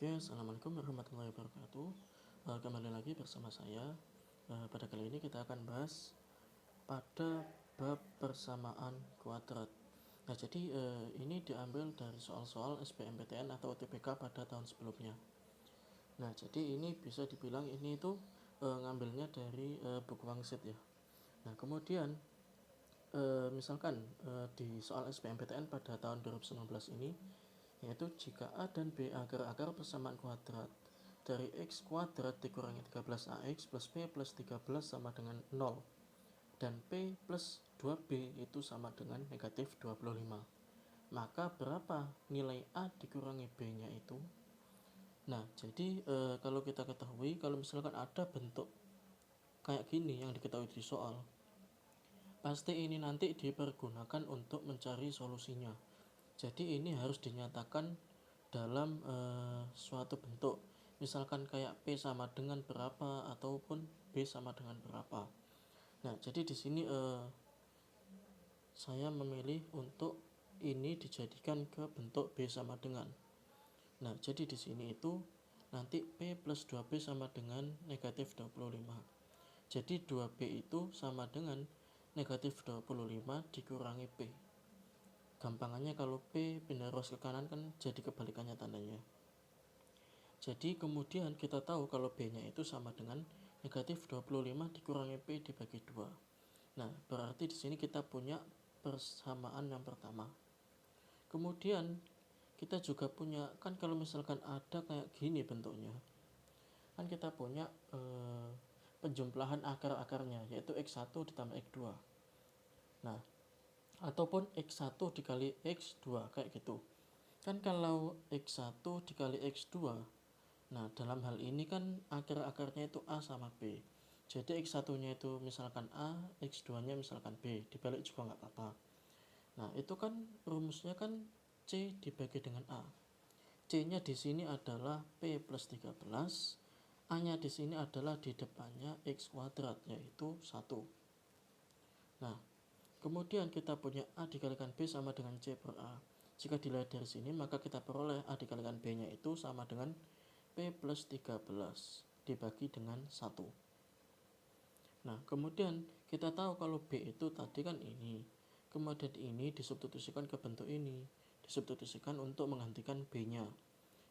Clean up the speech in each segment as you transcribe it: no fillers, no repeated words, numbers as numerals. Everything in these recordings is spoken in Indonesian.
Oke, assalamualaikum warahmatullahi wabarakatuh. Kembali lagi bersama saya. Pada kali ini kita akan bahas pada bab persamaan kuadrat. Nah, jadi ini diambil dari soal-soal SBMPTN atau UTBK pada tahun sebelumnya. Nah, jadi ini bisa dibilang ini itu ngambilnya dari buku wangsit ya. Nah, kemudian misalkan di soal SBMPTN pada tahun 2019 ini, yaitu jika A dan B agar-agar persamaan kuadrat dari x kuadrat dikurangi 13ax plus b plus 13 sama dengan 0 dan p plus 2b itu sama dengan negatif 25, maka berapa nilai A dikurangi B nya itu? Nah, jadi kalau kita ketahui, kalau misalkan ada bentuk kayak gini yang diketahui di soal, pasti ini nanti dipergunakan untuk mencari solusinya. Jadi ini harus dinyatakan dalam suatu bentuk. Misalkan kayak P sama dengan berapa ataupun B sama dengan berapa. Nah, jadi di sini saya memilih untuk ini dijadikan ke bentuk B sama dengan. Nah, jadi di sini itu nanti P plus 2B sama dengan negatif 25. Jadi 2B itu sama dengan negatif 25 dikurangi P. Gampangannya kalau P pindah ruas ke kanan kan jadi kebalikannya tandanya. Jadi kemudian kita tahu kalau B nya itu sama dengan negatif 25 dikurangi P dibagi 2. Nah, berarti di sini kita punya persamaan yang pertama. Kemudian kita juga punya, kan kalau misalkan ada kayak gini bentuknya, kan kita punya penjumlahan akar-akarnya, yaitu X1 ditambah X2. Nah, ataupun X1 dikali X2 kayak gitu. Kan kalau X1 dikali X2, nah dalam hal ini kan akar-akarnya itu A sama B. Jadi X1-nya itu misalkan A, X2-nya misalkan B, dibalik juga nggak apa-apa. Nah, itu kan rumusnya kan C dibagi dengan A. C-nya di sini adalah P plus 13, A-nya di sini adalah di depannya X kuadrat, yaitu 1. Nah, kemudian kita punya A dikalikan B sama dengan C per A. Jika dilihat dari sini, maka kita peroleh A dikalikan B-nya itu sama dengan P plus 13 dibagi dengan 1. Nah, kemudian kita tahu kalau B itu tadi kan ini. Kemudian ini disubstitusikan ke bentuk ini. Disubstitusikan untuk menggantikan B-nya.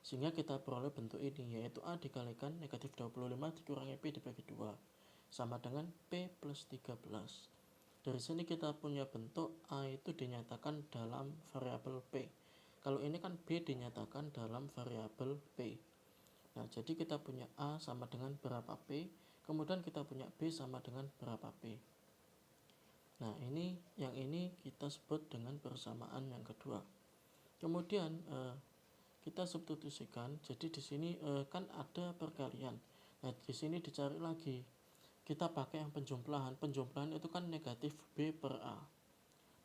Sehingga kita peroleh bentuk ini, yaitu A dikalikan negatif 25 dikurangi P dibagi 2. Sama dengan P plus 13. Dari sini kita punya bentuk A itu dinyatakan dalam variabel P. Kalau ini kan B dinyatakan dalam variabel P. Nah, jadi kita punya A sama dengan berapa P, kemudian kita punya B sama dengan berapa P. Nah, yang ini kita sebut dengan persamaan yang kedua. Kemudian kita substitusikan. Jadi di sini kan ada perkalian. Nah, di sini dicari lagi. Kita pakai yang penjumlahan. Penjumlahan itu kan negatif B per A.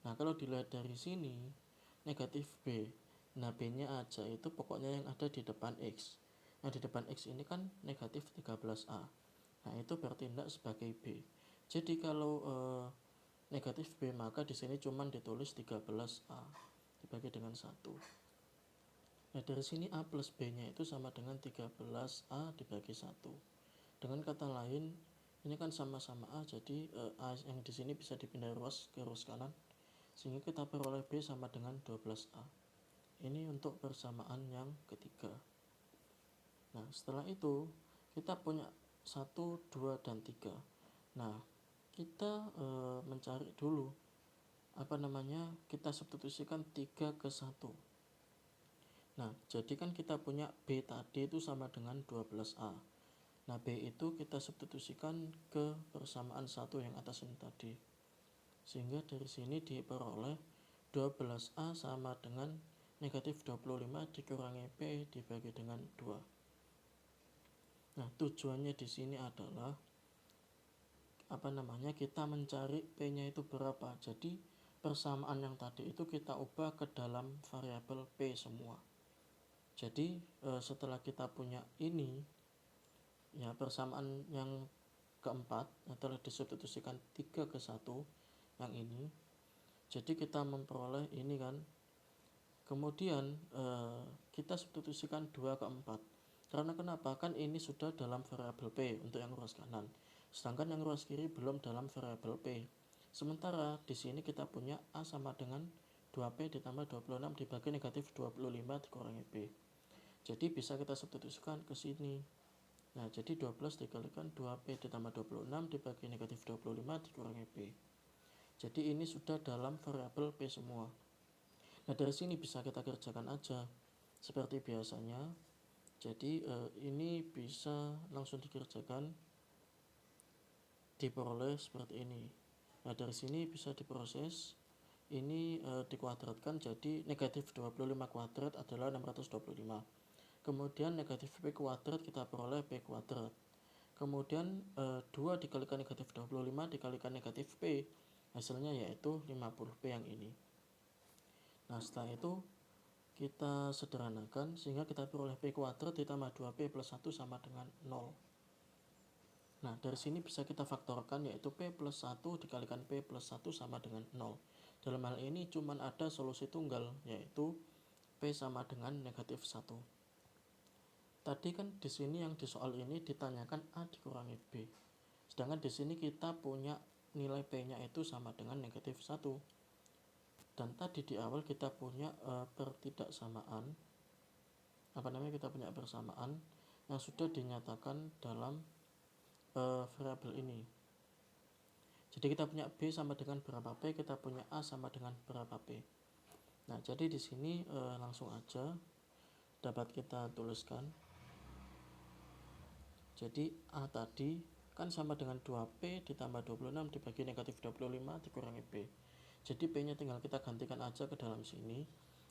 Nah, kalau dilihat dari sini, negatif B. Nah, B-nya aja itu pokoknya yang ada di depan X. Nah, di depan X ini kan negatif 13A. Nah, itu bertindak sebagai B. Jadi kalau negatif B, maka di sini cuma ditulis 13A dibagi dengan 1. Nah, dari sini A plus B-nya itu sama dengan 13A dibagi 1. Dengan kata lain, ini kan sama-sama A, jadi A yang di sini bisa dipindah ruas ke ruas kanan, sehingga kita peroleh B sama dengan 12A. Ini untuk persamaan yang ketiga. Nah, setelah itu kita punya 1, 2, dan 3. Nah, kita mencari dulu kita substitusikan 3 ke 1. Nah, jadi kan kita punya B tadi itu sama dengan 12A. Nah, B itu kita substitusikan ke persamaan 1 yang atas ini tadi. Sehingga dari sini diperoleh 12A sama dengan negatif 25 dikurangi P dibagi dengan 2. Nah, tujuannya di sini adalah kita mencari P-nya itu berapa. Jadi persamaan yang tadi itu kita ubah ke dalam variabel P semua. Jadi setelah kita punya ini, ya persamaan yang keempat adalah disubstitusikan 3 ke 1 yang ini. Jadi kita memperoleh ini kan Kemudian kita substitusikan 2 ke 4. Karena kenapa? Kan ini sudah dalam variabel P untuk yang ruas kanan. Sedangkan yang ruas kiri belum dalam variabel P. Sementara di sini kita punya A sama dengan 2P ditambah 26 dibagi negatif 25 dikurangi P. Jadi bisa kita substitusikan ke sini. Nah, jadi 12 dikalikan 2P ditambah 26 dibagi negatif 25 dikurangi P. Jadi ini sudah dalam variabel P semua. Nah, dari sini bisa kita kerjakan aja seperti biasanya. Jadi ini bisa langsung dikerjakan, diperoleh seperti ini. Nah, dari sini bisa diproses. Ini dikuadratkan jadi negatif 25 kuadrat adalah 625. Kemudian negatif P kuadrat kita peroleh P kuadrat. Kemudian 2 dikalikan negatif 25 dikalikan negatif P, hasilnya yaitu 50P yang ini. Nah, setelah itu kita sederhanakan sehingga kita peroleh P kuadrat ditambah 2P plus 1 sama dengan 0. Nah, dari sini bisa kita faktorkan yaitu P plus 1 dikalikan P plus 1 sama dengan 0. Dalam hal ini cuma ada solusi tunggal yaitu P sama dengan negatif 1. Tadi kan di sini yang di soal ini ditanyakan A dikurangi B. Sedangkan di sini kita punya nilai P-nya itu sama dengan negatif 1. Dan tadi di awal kita punya pertidaksamaan. Kita punya persamaan yang sudah dinyatakan dalam variabel ini. Jadi kita punya B sama dengan berapa P, kita punya A sama dengan berapa P. Nah, jadi di sini langsung aja dapat kita tuliskan. Jadi A tadi kan sama dengan 2P ditambah 26 dibagi negatif 25 dikurangi P. Jadi P-nya tinggal kita gantikan aja ke dalam sini,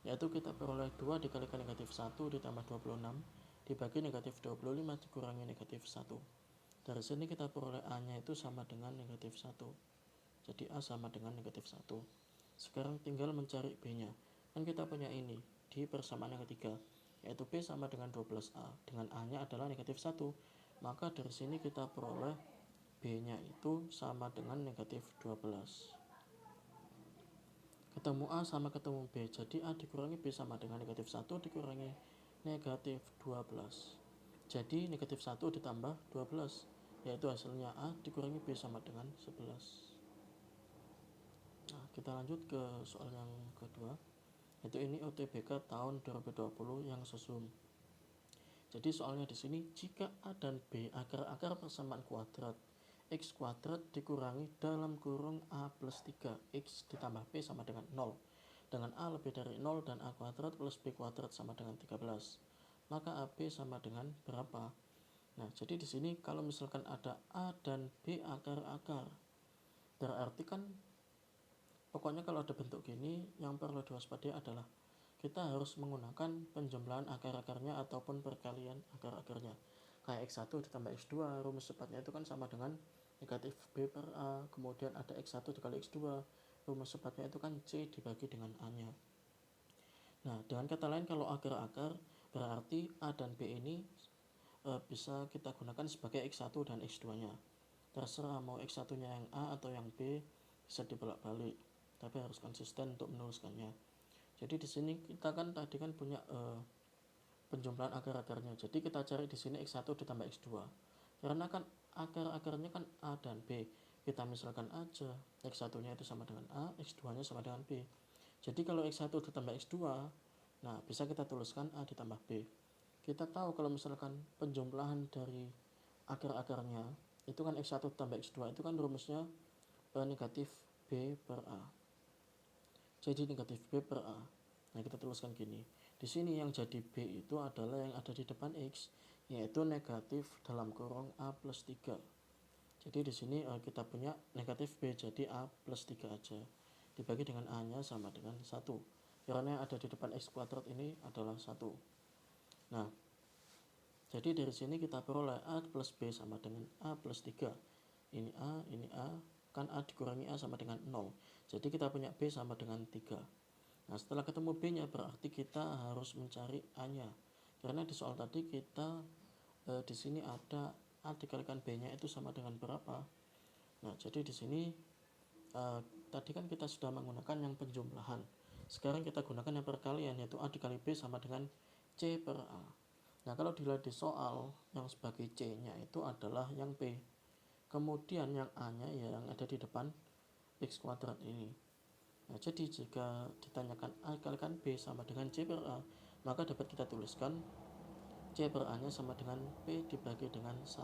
yaitu kita peroleh 2 dikalikan negatif 1 ditambah 26 dibagi negatif 25 dikurangi negatif 1. Dari sini kita peroleh A-nya itu sama dengan negatif 1. Jadi A sama dengan negatif 1. Sekarang tinggal mencari B-nya. Kan kita punya ini di persamaan yang ketiga, yaitu B sama dengan 12A. Dengan A-nya adalah negatif 1. Maka dari sini kita peroleh B-nya itu sama dengan negatif 12. Ketemu A sama ketemu B. Jadi A dikurangi B sama dengan negatif 1 dikurangi negatif 12. Jadi negatif 1 ditambah 12, yaitu hasilnya A dikurangi B sama dengan 11. Nah, kita lanjut ke soal yang kedua, yaitu ini UTBK tahun 2020 yang sesum. Jadi soalnya di sini jika A dan B akar-akar persamaan kuadrat, X kuadrat dikurangi dalam kurung A plus 3, X ditambah B sama dengan 0. Dengan A lebih dari 0 dan A kuadrat plus B kuadrat sama dengan 13. Maka AB sama dengan berapa? Nah, jadi di sini kalau misalkan ada A dan B akar-akar, berarti kan pokoknya kalau ada bentuk gini yang perlu diwaspadai adalah kita harus menggunakan penjumlahan akar-akarnya ataupun perkalian akar-akarnya. Kayak X1 ditambah X2, rumus cepatnya itu kan sama dengan negatif B per A, kemudian ada X1 dikali X2, rumus cepatnya itu kan C dibagi dengan A-nya. Nah, dengan kata lain kalau akar-akar berarti A dan B ini bisa kita gunakan sebagai X1 dan X2-nya. Terserah mau X1-nya yang A atau yang B, bisa dibolak-balik, tapi harus konsisten untuk menuliskannya. Jadi di sini kita kan tadi kan punya penjumlahan akar-akarnya. Jadi kita cari di sini X1 ditambah X2. Karena kan akar-akarnya kan A dan B. Kita misalkan aja X1-nya itu sama dengan A, X2-nya sama dengan B. Jadi kalau X1 ditambah X2, nah bisa kita tuliskan A ditambah B. Kita tahu kalau misalkan penjumlahan dari akar-akarnya itu kan X1 ditambah X2 itu kan rumusnya negatif B per A. Jadi negatif B per A. Nah, kita tuliskan gini. Di sini yang jadi B itu adalah yang ada di depan X, yaitu negatif dalam kurung A plus 3. Jadi di sini kita punya negatif B, jadi A plus 3 aja. Dibagi dengan A-nya sama dengan 1. Karena yang ada di depan X kuadrat ini adalah 1. Nah, jadi dari sini kita peroleh A plus B sama dengan A plus 3. Ini A, kan A dikurangi A sama dengan 0. Jadi kita punya B sama dengan 3. Nah, setelah ketemu B-nya berarti kita harus mencari A-nya. Karena di soal tadi kita di sini ada A dikalikan B-nya itu sama dengan berapa. Nah, jadi di sini tadi kan kita sudah menggunakan yang penjumlahan. Sekarang kita gunakan yang perkalian, yaitu A dikali B sama dengan C per A. Nah, kalau dilihat di soal, yang sebagai C-nya itu adalah yang B. Kemudian yang A-nya ya yang ada di depan X kuadrat ini. Nah, jadi jika ditanyakan A dikalikan B sama dengan C per A, maka dapat kita tuliskan C per A-nya sama dengan P dibagi dengan 1.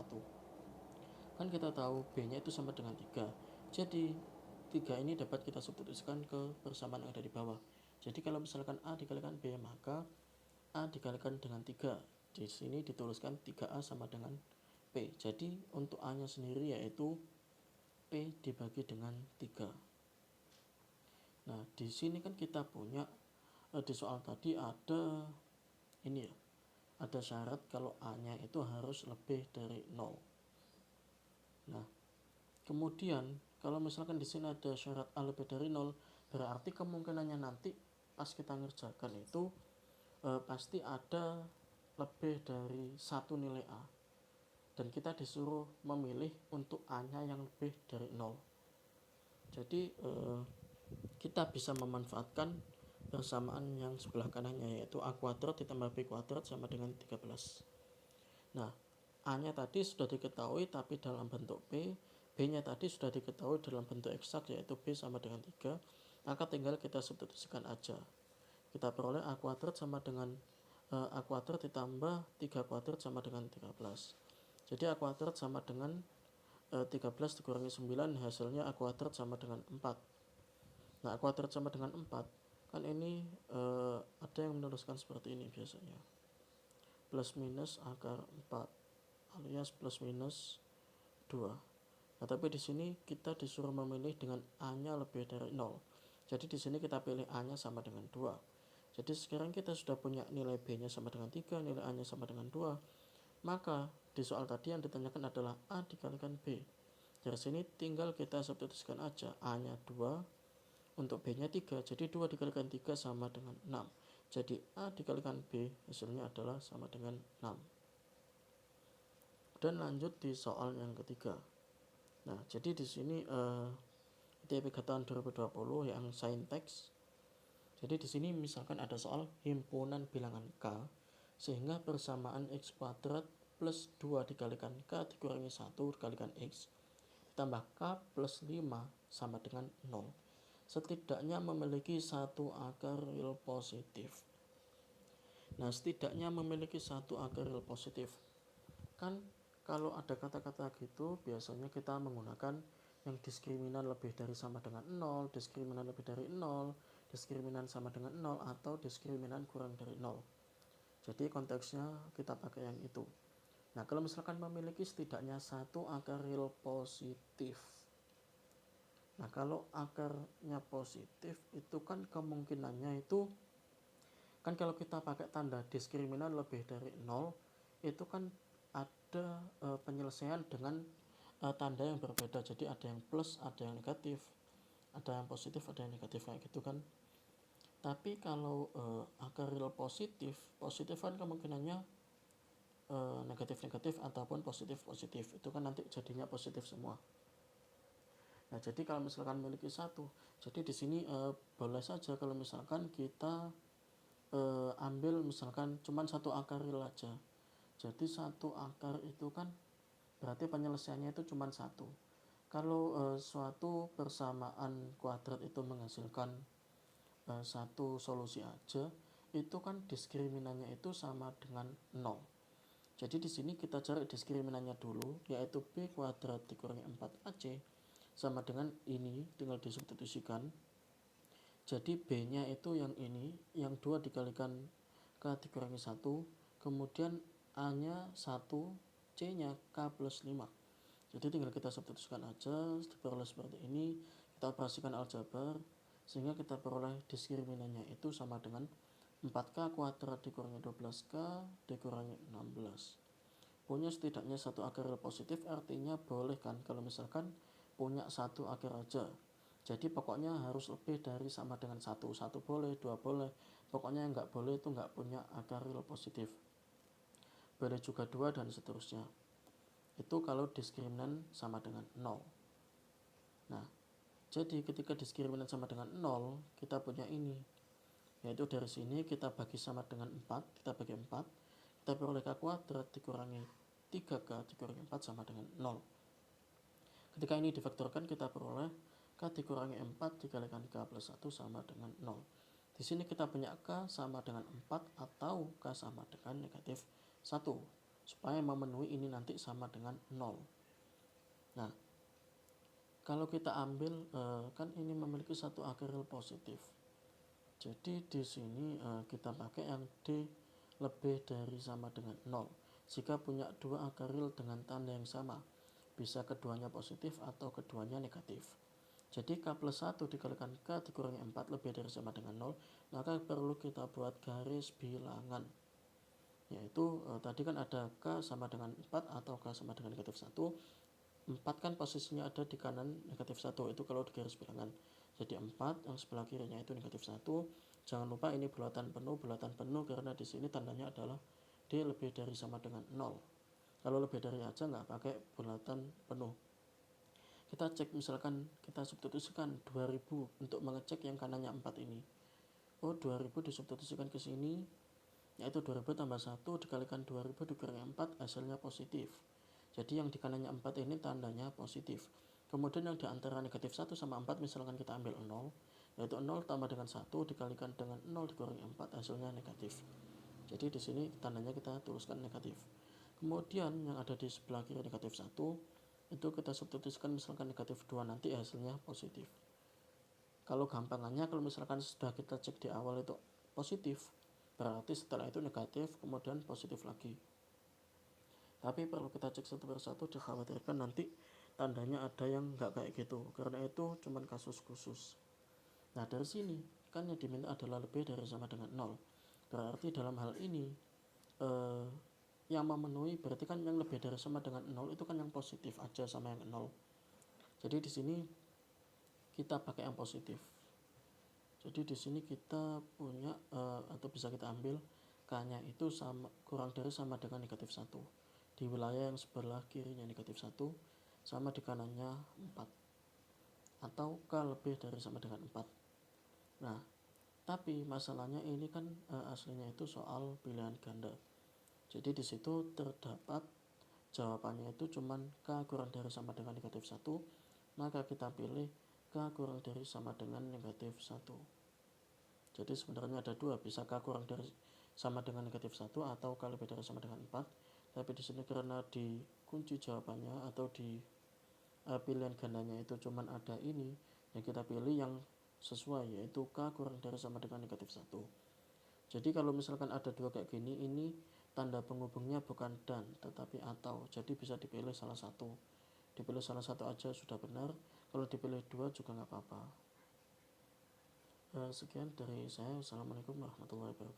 Kan kita tahu B-nya itu sama dengan 3. Jadi 3 ini dapat kita substitusikan ke persamaan yang ada di bawah. Jadi kalau misalkan A dikalikan B, maka A dikalikan dengan 3. Di sini dituliskan 3A sama dengan P. Jadi untuk A-nya sendiri yaitu P dibagi dengan 3. Nah, di sini kan kita punya di soal tadi ada ini ya. Ada syarat kalau A-nya itu harus lebih dari 0. Nah, kemudian kalau misalkan di sini ada syarat A lebih dari 0, berarti kemungkinannya nanti pas kita ngerjakan itu pasti ada lebih dari satu nilai A, dan kita disuruh memilih untuk A-nya yang lebih dari 0. Jadi kita bisa memanfaatkan persamaan yang sebelah kanannya, yaitu A kuadrat ditambah B kuadrat sama dengan 13. Nah, A-nya tadi sudah diketahui tapi dalam bentuk P, B-nya tadi sudah diketahui dalam bentuk eksak yaitu B sama dengan 3, maka tinggal kita substitusikan aja. Kita peroleh A kuadrat sama dengan A kuadrat ditambah 3 kuadrat sama dengan 13. Jadi A kuadrat sama dengan 13 dikurangi 9, hasilnya A kuadrat sama dengan 4. Nah, A kuadrat sama dengan 4, kan ini ada yang menuliskan seperti ini biasanya, plus minus akar 4 alias plus minus 2. Nah, tapi di sini kita disuruh memilih dengan A-nya lebih dari 0. Jadi di sini kita pilih A-nya sama dengan 2. Jadi sekarang kita sudah punya nilai B-nya sama dengan 3, nilai A-nya sama dengan 2. Maka di soal tadi yang ditanyakan adalah A dikalikan B. Dari sini tinggal kita substitusikan aja. A-nya 2, untuk B-nya 3. Jadi 2 dikalikan 3 sama dengan 6. Jadi A dikalikan B hasilnya adalah sama dengan 6. Dan lanjut di soal yang ketiga. Nah, jadi di sini ITP tahun 2020 yang saintek. Jadi di sini misalkan ada soal himpunan bilangan K, sehingga persamaan X kuadrat plus 2 dikalikan K dikurangi 1 dikalikan X ditambah K plus 5 sama dengan 0. Setidaknya memiliki satu akar real positif. Nah, setidaknya memiliki satu akar real positif. Kan kalau ada kata-kata gitu biasanya kita menggunakan yang diskriminan lebih dari sama dengan 0, diskriminan lebih dari 0, diskriminan sama dengan 0, atau diskriminan kurang dari 0. Jadi konteksnya kita pakai yang itu. Nah, kalau misalkan memiliki setidaknya satu akar real positif. Nah, kalau akarnya positif itu kan kemungkinannya itu kan kalau kita pakai tanda diskriminan lebih dari 0 itu kan ada penyelesaian dengan tanda yang berbeda. Jadi ada yang plus, ada yang negatif, ada yang positif, ada yang negatif kayak gitu kan. Tapi kalau akar real positif kan kemungkinannya negatif-negatif ataupun positif-positif. Itu kan nanti jadinya positif semua. Nah, jadi kalau misalkan memiliki satu, jadi di sini boleh saja kalau misalkan kita ambil misalkan cuman satu akar real aja. Jadi satu akar itu kan berarti penyelesaiannya itu cuma satu. Kalau suatu persamaan kuadrat itu menghasilkan satu solusi aja, itu kan diskriminannya itu sama dengan 0. Jadi di sini kita cari diskriminannya dulu, yaitu B kuadrat dikurangi 4AC sama dengan ini, tinggal disubstitusikan. Jadi B-nya itu yang ini, yang 2 dikalikan K dikurangi 1, kemudian A-nya 1, C-nya K plus 5. Jadi tinggal kita substitusikan aja, diperoleh seperti ini, kita operasikan aljabar, sehingga kita peroleh diskriminannya itu sama dengan 4K kuadrat dikurangi 12K dikurangi 16. Punya setidaknya satu akar real positif, artinya boleh kan kalau misalkan punya satu akar aja. Jadi pokoknya harus lebih dari sama dengan 1 boleh, 2 boleh, pokoknya yang nggak boleh itu nggak punya akar real positif. Boleh juga 2 dan seterusnya. Itu kalau diskriminan sama dengan 0. Nah, jadi ketika diskriminan sama dengan 0, kita punya ini. yaitu dari sini kita bagi sama dengan 4, kita bagi 4, kita peroleh K kuadrat dikurangi 3K dikurangi 4 sama dengan 0. Ketika ini difaktorkan, kita peroleh K dikurangi 4 dikalikan K plus 1 sama dengan 0. Di sini kita punya K sama dengan 4 atau K sama dengan negatif 1, supaya memenuhi ini nanti sama dengan 0. Nah, kalau kita ambil, kan ini memiliki satu akaril positif. Jadi di sini kita pakai yang D lebih dari sama dengan 0. Jika punya dua akaril dengan tanda yang sama, bisa keduanya positif atau keduanya negatif. Jadi K plus 1 dikalikan K dikurangi 4 lebih dari sama dengan 0, maka perlu kita buat garis bilangan. Yaitu tadi kan ada K sama dengan 4 atau K sama dengan negatif 1. 4 kan posisinya ada di kanan negatif 1, itu kalau di garis bilangan. Jadi 4 yang sebelah kirinya itu negatif 1. Jangan lupa ini bulatan penuh karena di sini tandanya adalah D lebih dari sama dengan 0. Kalau lebih dari aja nggak pakai bulatan penuh. Kita cek, misalkan kita substitusikan 2000 untuk mengecek yang kanannya 4 ini. Oh, 2000 disubstitusikan ke sini, yaitu 2000 tambah 1 dikalikan 2000 dikurangi 4, hasilnya positif. Jadi yang di kanannya 4 ini tandanya positif. Kemudian yang di antara negatif 1 sama 4 misalkan kita ambil 0, yaitu 0 tambah dengan 1 dikalikan dengan 0 dikurangi 4, hasilnya negatif. Jadi di sini tandanya kita tuliskan negatif. Kemudian yang ada di sebelah kiri negatif 1 itu kita substitusikan misalkan negatif 2, nanti hasilnya positif. Kalau gampangannya, kalau misalkan sudah kita cek di awal itu positif, berarti setelah itu negatif kemudian positif lagi. Tapi perlu kita cek satu persatu, dikhawatirkan nanti tandanya ada yang nggak kayak gitu, karena itu cuman kasus khusus. Nah, dari sini kan yang diminta adalah lebih dari sama dengan 0. Berarti dalam hal ini yang memenuhi berarti kan yang lebih dari sama dengan 0 itu kan yang positif aja sama yang 0. Jadi di sini kita pakai yang positif. Jadi di sini kita punya atau bisa kita ambil K-nya itu sama, kurang dari sama dengan negatif 1. Di wilayah yang sebelah kirinya negatif 1 sama di kanannya 4. Atau K lebih dari sama dengan 4. Nah, tapi masalahnya ini kan aslinya itu soal pilihan ganda. Jadi di situ terdapat jawabannya itu cuman K kurang dari sama dengan negatif 1, maka kita pilih K kurang dari sama dengan negatif 1. Jadi sebenarnya ada dua, bisa K kurang dari sama dengan negatif 1 atau K lebih dari sama dengan 4. Tapi di sini karena di kunci jawabannya atau di pilihan gandanya itu cuman ada ini, yang kita pilih yang sesuai, yaitu K kurang dari sama dengan negatif 1. Jadi kalau misalkan ada dua kayak gini, ini tanda penghubungnya bukan dan tetapi atau, jadi bisa dipilih salah satu. Dipilih salah satu aja sudah benar, kalau dipilih dua juga nggak apa-apa. Sekian dari saya. Assalamualaikum warahmatullahi wabarakatuh.